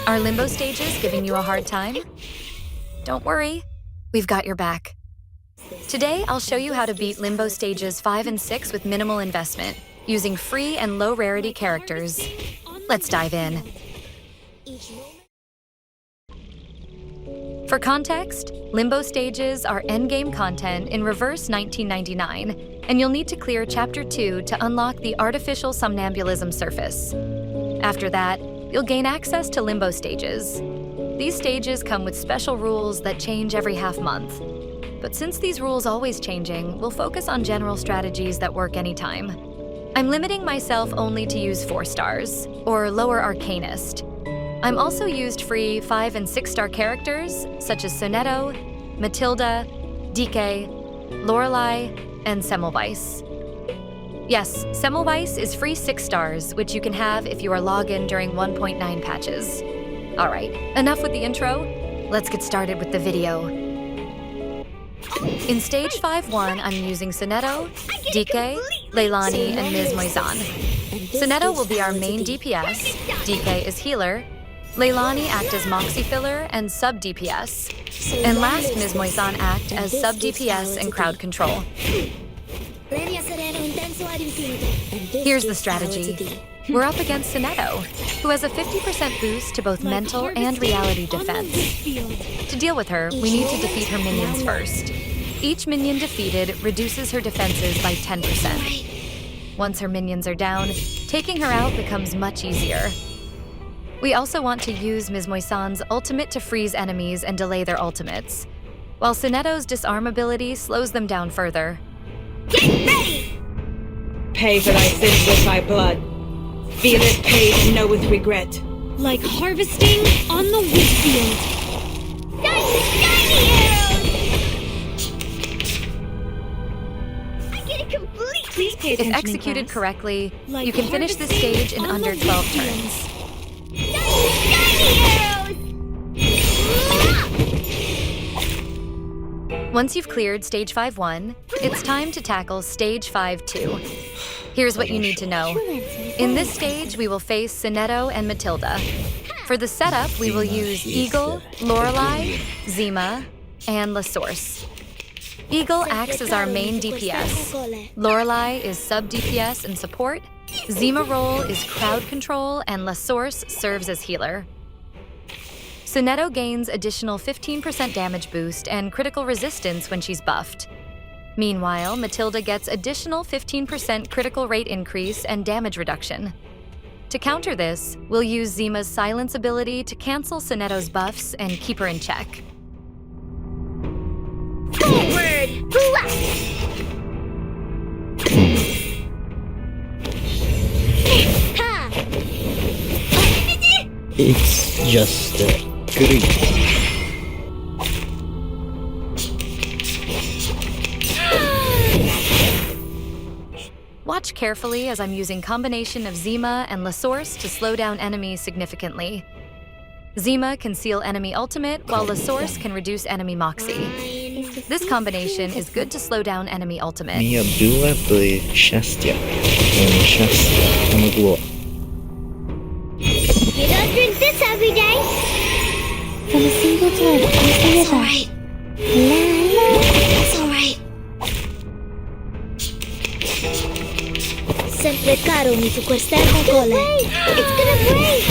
Are Limbo stages giving you a hard time? Don't worry, we've got your back. Today, I'll show you how to beat Limbo stages 5 and 6 with minimal investment, using free and low rarity characters. Let's dive in. For context, Limbo stages are endgame content in reverse 1999, and you'll need to clear Chapter 2 to unlock the artificial somnambulism surface. After that, you'll gain access to Limbo stages. These stages come with special rules that change every half month. But since these rules always changing, we'll focus on general strategies that work anytime. I'm limiting myself only to use 4 stars, or lower Arcanist. I'm also used free 5 and 6 star characters, such as Sonetto, Matilda, DK, Lorelei, and Semmelweis. Yes, Semmelweis is free 6 stars, which you can have if you are logged in during 1.9 patches. All right, enough with the intro. Let's get started with the video. In Stage 5-1, I'm using Sonetto, DK, Leilani, and Ms. Moizan. Sonetto will be our main DPS, DK is healer, Leilani act as Moxie filler and sub DPS, and last Ms. Moizan act as sub DPS and crowd control. Here's the strategy. We're up against Sonetto, who has a 50% boost to both mental and reality defense. To deal with her, we need to defeat her minions first. Each minion defeated reduces her defenses by 10%. Once her minions are down, taking her out becomes much easier. We also want to use Ms. Moizan's ultimate to freeze enemies and delay their ultimates, while Sonetto's disarm ability slows them down further. Get ready! Pay for thy sins with thy blood. Feel it paid and know with regret. Like harvesting on the wheat field. Shiny arrows! I get it completely! Please pay attention If executed correctly, Like you can finish this stage in harvesting under on the 12 wheat turns. Shiny arrows! Once you've cleared Stage 5-1, it's time to tackle Stage 5-2. Here's what you need to know. In this stage, we will face Sonetto and Matilda. For the setup, we will use Eagle, Lorelei, Zima, and La Source. Eagle acts as our main DPS. Lorelei is sub DPS and support. Zima role is crowd control, and La Source serves as healer. Sonetto gains additional 15% damage boost and critical resistance when she's buffed. Meanwhile, Matilda gets additional 15% critical rate increase and damage reduction. To counter this, we'll use Zima's silence ability to cancel Sonetto's buffs and keep her in check. Forward! Ha! It's just great. Watch carefully as I'm using combination of Zima and La Source to slow down enemies significantly. Zima can seal enemy ultimate, while La Source can reduce enemy Moxie. This combination is good to slow down enemy ultimate. Mia byłaby szczęścia. Szczęście pomogło. You don't drink this every day? From a single thread of the river. Alright. It's alright. Sempre caro mi su quest'erba cole. It's gonna break!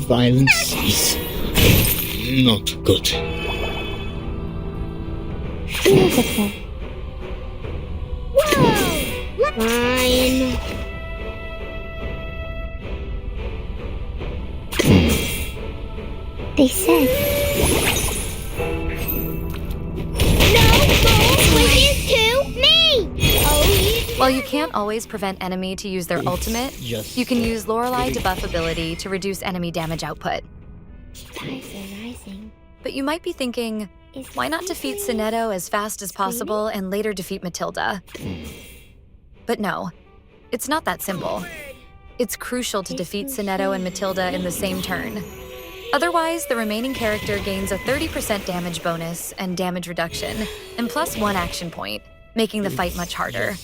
Violence is not good. Look at them. Whoa! Fine. They said. No! Switches to me! Oh, While you can't always prevent enemy to use their ultimate, Just you can use Lorelei debuff ability to reduce enemy damage output. Tides are rising. But you might be thinking, why not defeat Sonetto as fast as possible and later defeat Matilda? But no, it's not that simple. It's crucial to defeat Sonetto and Matilda in the same turn. Otherwise, the remaining character gains a 30% damage bonus and damage reduction, and plus 1 action point, making the fight much harder.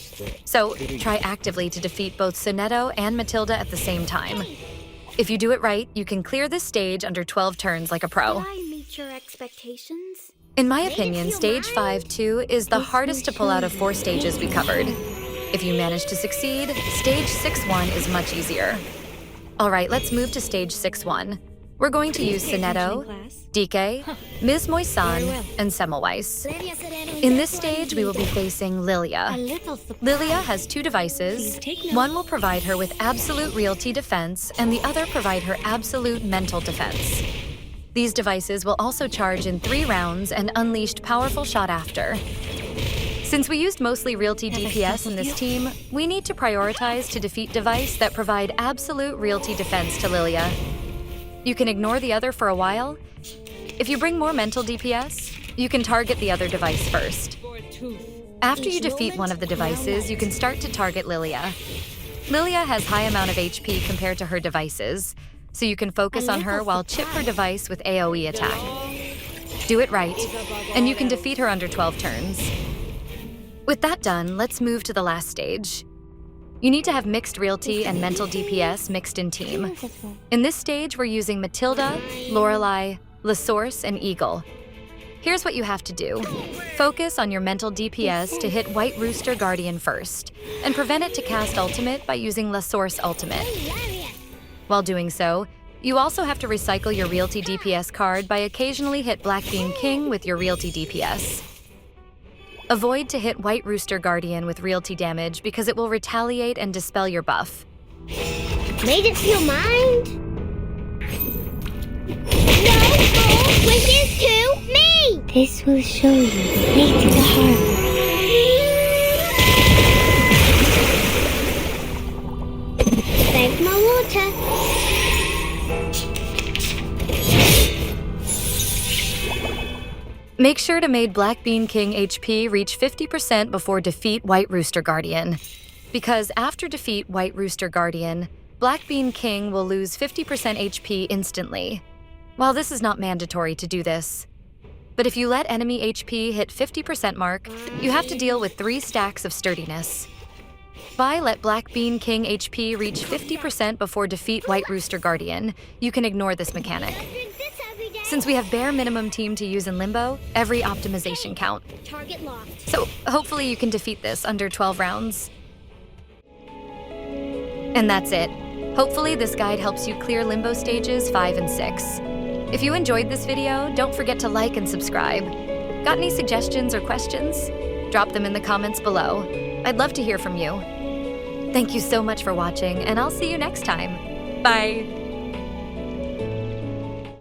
So, try actively to defeat both Sonetto and Matilda at the same time. If you do it right, you can clear this stage under 12 turns like a pro. Did I meet your expectations? In my opinion, stage 5-2 is the hardest to pull out of 4 stages we covered. If you manage to succeed, stage 6-1 is much easier. All right, let's move to stage 6-1. We're going to use Sonetto, Dike, Ms. Moisan, and Semmelweis. In this stage, we will be facing Lilia. Lilia has 2 devices. One will provide her with absolute realty defense, and the other provide her absolute mental defense. These devices will also charge in 3 rounds and unleashed powerful shot after. Since we used mostly realty DPS in this team, we need to prioritize to defeat device that provide absolute realty defense to Lilia. You can ignore the other for a while. If you bring more mental DPS, you can target the other device first. After you defeat one of the devices, you can start to target Lilia. Lilia has high amount of HP compared to her devices, so you can focus on her while chip her device with AoE attack. Do it right, and you can defeat her under 12 turns. With that done, let's move to the last stage. You need to have mixed realty and mental DPS mixed in team. In this stage, we're using Matilda, Lorelei, LaSource, and Eagle. Here's what you have to do. Focus on your mental DPS to hit White Rooster Guardian first, and prevent it to cast ultimate by using LaSource ultimate. While doing so, you also have to recycle your realty DPS card by occasionally hit Black Bean King with your realty DPS. Avoid to hit White Rooster Guardian with realty damage because it will retaliate and dispel your buff. Made it to your mind? No more wishes to me! This will show you the way to the harbor. Save my water. Make sure to make Black Bean King HP reach 50% before defeat White Rooster Guardian. Because after defeat White Rooster Guardian, Black Bean King will lose 50% HP instantly. While this is not mandatory to do this. But if you let enemy HP hit 50% mark, you have to deal with 3 stacks of sturdiness. By let Black Bean King HP reach 50% before defeat White Rooster Guardian, you can ignore this mechanic. Since we have bare minimum team to use in Limbo, every optimization count. Target locked. So hopefully you can defeat this under 12 rounds. And that's it. Hopefully this guide helps you clear Limbo stages 5 and 6. If you enjoyed this video, don't forget to like and subscribe. Got any suggestions or questions? Drop them in the comments below. I'd love to hear from you. Thank you so much for watching, and I'll see you next time. Bye!